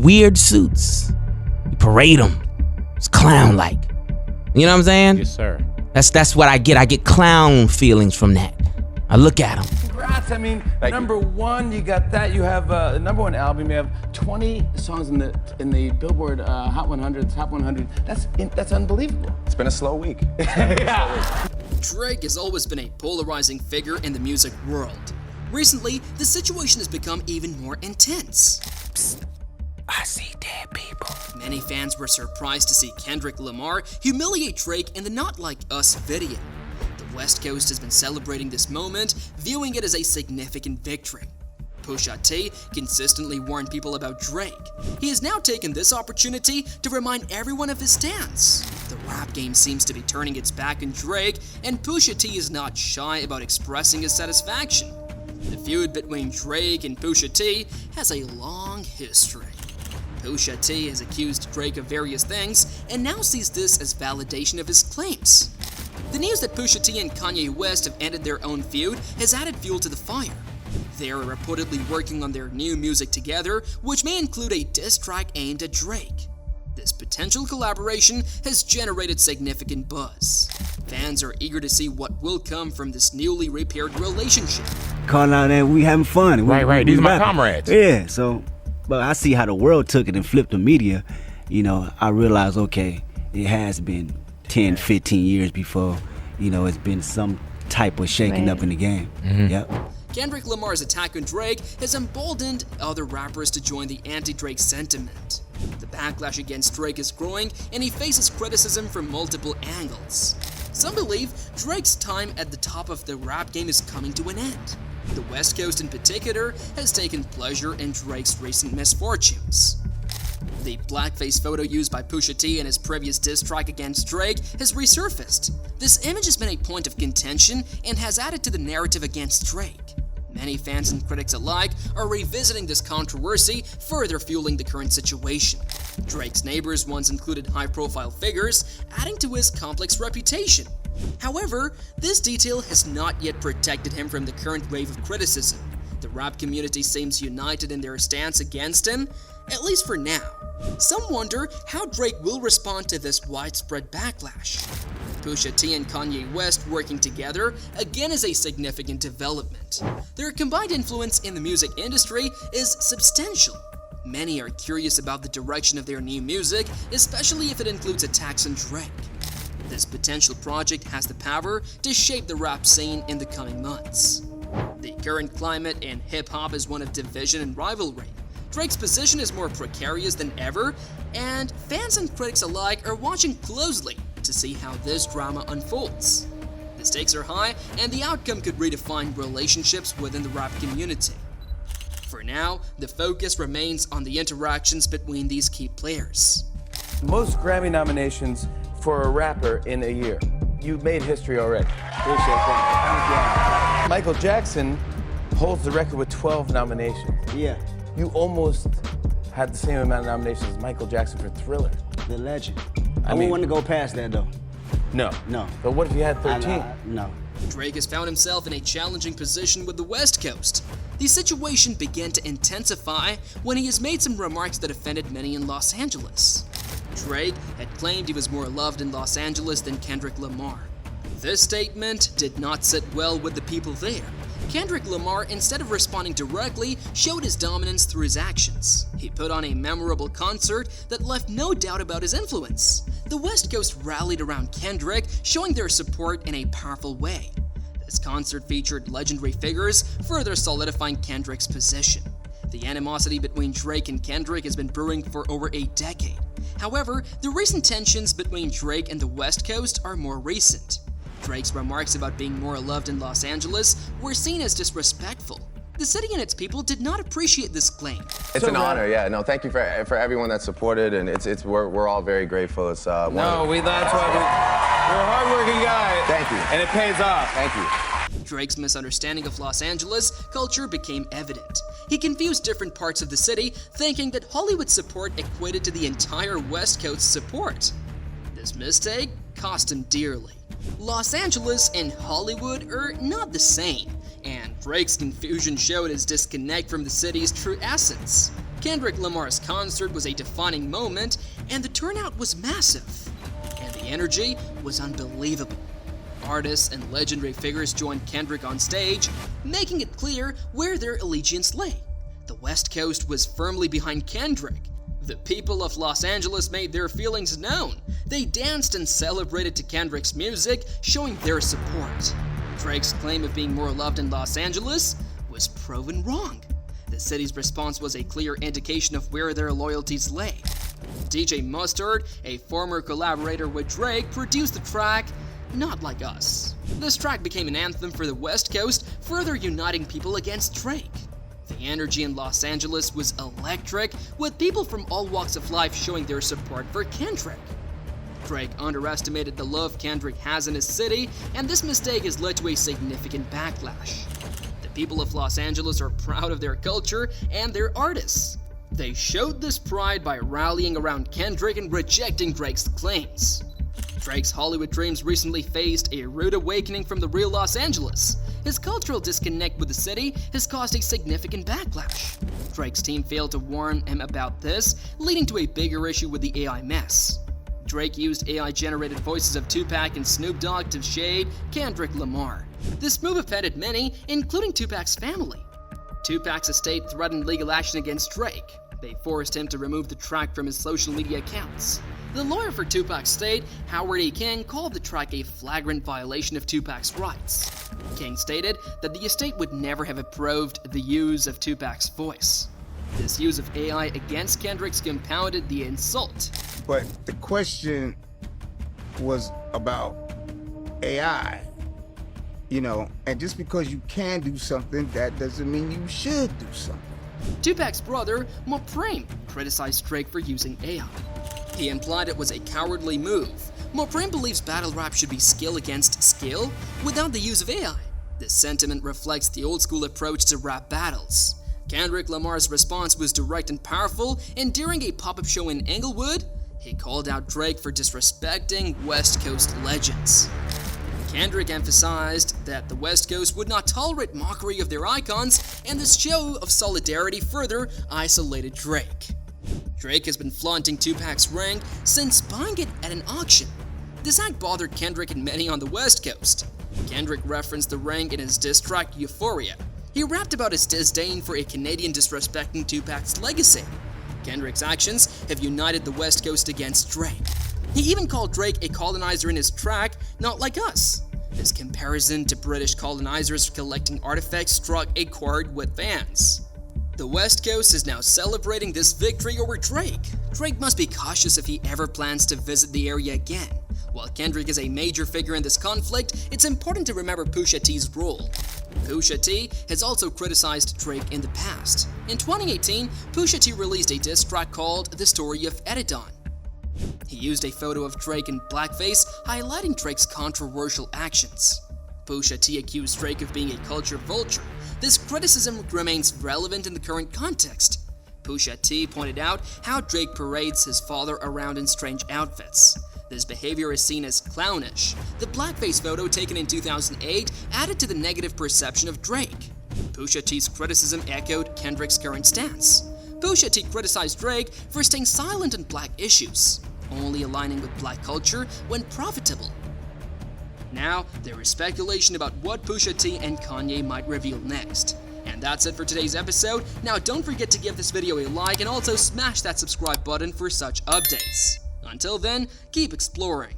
weird suits. You parade them. It's clown-like. You know what I'm saying? Yes, sir. That's what I get. I get clown feelings from that. I look at them. Congrats. I mean, number one, you got that. You have the number one album. You have 20 songs in the Billboard Hot 100, Top 100. That's unbelievable. It's been a slow week. Yeah. Drake has always been a polarizing figure in the music world. Recently, the situation has become even more intense. Psst. I see dead people. Many fans were surprised to see Kendrick Lamar humiliate Drake in the Not Like Us video. The West Coast has been celebrating this moment, viewing it as a significant victory. Pusha T consistently warned people about Drake. He has now taken this opportunity to remind everyone of his stance. The rap game seems to be turning its back on Drake, and Pusha T is not shy about expressing his satisfaction. The feud between Drake and Pusha T has a long history. Pusha T has accused Drake of various things and now sees this as validation of his claims. The news that Pusha T and Kanye West have ended their own feud has added fuel to the fire. They are reportedly working on their new music together, which may include a diss track aimed at Drake. This potential collaboration has generated significant buzz. Fans are eager to see what will come from this newly repaired relationship. Calling out and we having fun. Right. These are my comrades. Yeah, so, but I see how the world took it and flipped the media. You know, I realized, okay, it has been 10, 15 years before, you know, it's been some type of shaking up in the game. Yep. Kendrick Lamar's attack on Drake has emboldened other rappers to join the anti-Drake sentiment. The backlash against Drake is growing, and he faces criticism from multiple angles. Some believe Drake's time at the top of the rap game is coming to an end. The West Coast in particular has taken pleasure in Drake's recent misfortunes. The blackface photo used by Pusha T in his previous diss track against Drake has resurfaced. This image has been a point of contention and has added to the narrative against Drake. Many fans and critics alike are revisiting this controversy, further fueling the current situation. Drake's neighbors once included high-profile figures, adding to his complex reputation. However, this detail has not yet protected him from the current wave of criticism. The rap community seems united in their stance against him, at least for now. Some wonder how Drake will respond to this widespread backlash. Pusha T and Kanye West working together again is a significant development. Their combined influence in the music industry is substantial. Many are curious about the direction of their new music, especially if it includes attacks on Drake. This potential project has the power to shape the rap scene in the coming months. The current climate in hip-hop is one of division and rivalry. Drake's position is more precarious than ever, and fans and critics alike are watching closely to see how this drama unfolds. The stakes are high, and the outcome could redefine relationships within the rap community. For now, the focus remains on the interactions between these key players. Most Grammy nominations for a rapper in a year. You made history already. Appreciate that. Thank you. Michael Jackson holds the record with 12 nominations. Yeah. You almost had the same amount of nominations as Michael Jackson for Thriller. The legend. I I mean- wouldn't want to go past that though. No. No. But what if you had 13? No. Drake has found himself in a challenging position with the West Coast. The situation began to intensify when he has made some remarks that offended many in Los Angeles. Drake had claimed he was more loved in Los Angeles than Kendrick Lamar. This statement did not sit well with the people there. Kendrick Lamar, instead of responding directly, showed his dominance through his actions. He put on a memorable concert that left no doubt about his influence. The West Coast rallied around Kendrick, showing their support in a powerful way. This concert featured legendary figures, further solidifying Kendrick's position. The animosity between Drake and Kendrick has been brewing for over a decade. However, the recent tensions between Drake and the West Coast are more recent. Drake's remarks about being more loved in Los Angeles were seen as disrespectful. The city and its people did not appreciate this claim. It's an honor, yeah. No, thank you for everyone that supported, and we're all very grateful. It's That's why you're a hardworking guy. Thank you. And it pays off. Thank you. Drake's misunderstanding of Los Angeles culture became evident. He confused different parts of the city, thinking that Hollywood support equated to the entire West Coast support. This mistake cost him dearly. Los Angeles and Hollywood are not the same, and Drake's confusion showed his disconnect from the city's true essence. Kendrick Lamar's concert was a defining moment, and the turnout was massive, and the energy was unbelievable. Artists and legendary figures joined Kendrick on stage, making it clear where their allegiance lay. The West Coast was firmly behind Kendrick. The people of Los Angeles made their feelings known. They danced and celebrated to Kendrick's music, showing their support. Drake's claim of being more loved in Los Angeles was proven wrong. The city's response was a clear indication of where their loyalties lay. DJ Mustard, a former collaborator with Drake, produced the track Not Like Us. This track became an anthem for the West Coast, further uniting people against Drake. The energy in Los Angeles was electric, with people from all walks of life showing their support for Kendrick. Drake underestimated the love Kendrick has in his city, and this mistake has led to a significant backlash. The people of Los Angeles are proud of their culture and their artists. They showed this pride by rallying around Kendrick and rejecting Drake's claims. Drake's Hollywood dreams recently faced a rude awakening from the real Los Angeles. His cultural disconnect with the city has caused a significant backlash. Drake's team failed to warn him about this, leading to a bigger issue with the AI mess. Drake used AI-generated voices of Tupac and Snoop Dogg to shade Kendrick Lamar. This move offended many, including Tupac's family. Tupac's estate threatened legal action against Drake. They forced him to remove the track from his social media accounts. The lawyer for Tupac's estate, Howard E. King, called the track a flagrant violation of Tupac's rights. King stated that the estate would never have approved the use of Tupac's voice. This use of AI against Kendrick's compounded the insult. But the question was about AI, and just because you can do something, that doesn't mean you should do something. Tupac's brother, Mopreme, criticized Drake for using AI. He implied it was a cowardly move. Mopreme believes battle rap should be skill against skill without the use of AI. This sentiment reflects the old-school approach to rap battles. Kendrick Lamar's response was direct and powerful, and during a pop-up show in Inglewood, he called out Drake for disrespecting West Coast legends. Kendrick emphasized that the West Coast would not tolerate mockery of their icons, and this show of solidarity further isolated Drake. Drake has been flaunting Tupac's ring since buying it at an auction. This act bothered Kendrick and many on the West Coast. Kendrick referenced the ring in his diss track Euphoria. He rapped about his disdain for a Canadian disrespecting Tupac's legacy. Kendrick's actions have united the West Coast against Drake. He even called Drake a colonizer in his track, Not Like Us. His comparison to British colonizers collecting artifacts struck a chord with fans. The West Coast is now celebrating this victory over Drake. Drake must be cautious if he ever plans to visit the area again. While Kendrick is a major figure in this conflict, it's important to remember Pusha T's role. Pusha T has also criticized Drake in the past. In 2018, Pusha T released a diss track called The Story of Edidon. He used a photo of Drake in blackface, highlighting Drake's controversial actions. Pusha T accused Drake of being a culture vulture. This criticism remains relevant in the current context. Pusha T pointed out how Drake parades his father around in strange outfits. This behavior is seen as clownish. The blackface photo taken in 2008 added to the negative perception of Drake. Pusha T's criticism echoed Kendrick's current stance. Pusha T criticized Drake for staying silent on black issues, only aligning with black culture when profitable. Now, there is speculation about what Pusha T and Kanye might reveal next. And that's it for today's episode. Now don't forget to give this video a like and also smash that subscribe button for such updates. Until then, keep exploring.